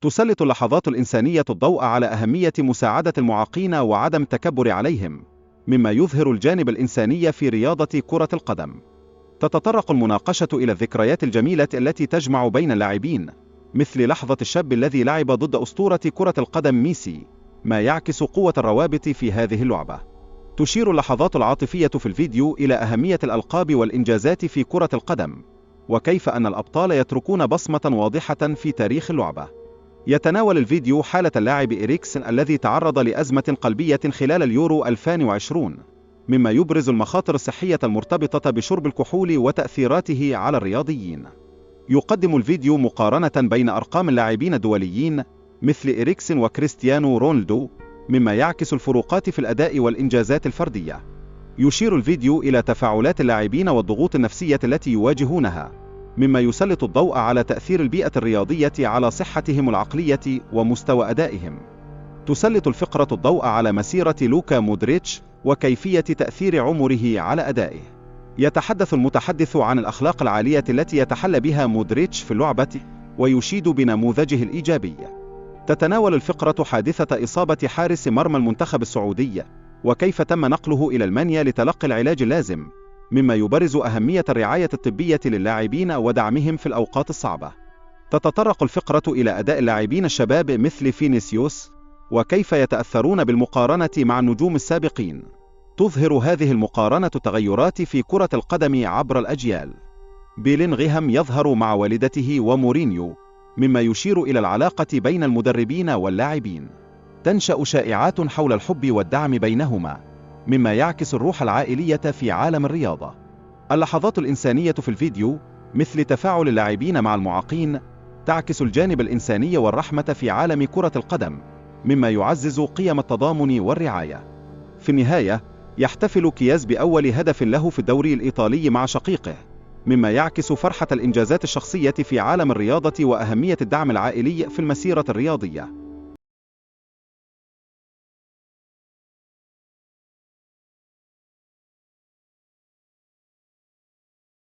تسلط اللحظات الإنسانية الضوء على أهمية مساعدة المعاقين وعدم التكبر عليهم، مما يظهر الجانب الإنساني في رياضة كرة القدم. تتطرق المناقشة إلى الذكريات الجميلة التي تجمع بين اللاعبين، مثل لحظة الشاب الذي لعب ضد أسطورة كرة القدم ميسي، ما يعكس قوة الروابط في هذه اللعبة. تشير اللحظات العاطفية في الفيديو إلى أهمية الألقاب والإنجازات في كرة القدم، وكيف أن الأبطال يتركون بصمة واضحة في تاريخ اللعبة. يتناول الفيديو حالة اللاعب إريكسن الذي تعرض لأزمة قلبية خلال اليورو 2020، مما يبرز المخاطر الصحية المرتبطة بشرب الكحول وتأثيراته على الرياضيين. يقدم الفيديو مقارنة بين أرقام اللاعبين الدوليين مثل إريكسن وكريستيانو رونالدو، مما يعكس الفروقات في الأداء والإنجازات الفردية. يشير الفيديو إلى تفاعلات اللاعبين والضغوط النفسية التي يواجهونها، مما يسلط الضوء على تأثير البيئة الرياضية على صحتهم العقلية ومستوى أدائهم. تسلط الفقرة الضوء على مسيرة لوكا مودريتش وكيفية تأثير عمره على أدائه. يتحدث المتحدث عن الأخلاق العالية التي يتحلى بها مودريتش في اللعبة، ويشيد بنموذجه الإيجابي. تتناول الفقرة حادثة إصابة حارس مرمى المنتخب السعودي، وكيف تم نقله إلى المانيا لتلقي العلاج اللازم، مما يبرز أهمية الرعاية الطبية للاعبين ودعمهم في الأوقات الصعبة. تتطرق الفقرة إلى أداء اللاعبين الشباب مثل فينيسيوس، وكيف يتأثرون بالمقارنة مع النجوم السابقين. تظهر هذه المقارنة التغيرات في كرة القدم عبر الأجيال. بيلينغهام يظهر مع والدته ومورينيو، مما يشير إلى العلاقة بين المدربين واللاعبين. تنشأ شائعات حول الحب والدعم بينهما، مما يعكس الروح العائلية في عالم الرياضة. اللحظات الإنسانية في الفيديو، مثل تفاعل اللاعبين مع المعاقين، تعكس الجانب الإنساني والرحمة في عالم كرة القدم، مما يعزز قيم التضامن والرعاية. في النهاية، يحتفل كياز بأول هدف له في الدوري الإيطالي مع شقيقه، مما يعكس فرحة الإنجازات الشخصية في عالم الرياضة وأهمية الدعم العائلي في المسيرة الرياضية.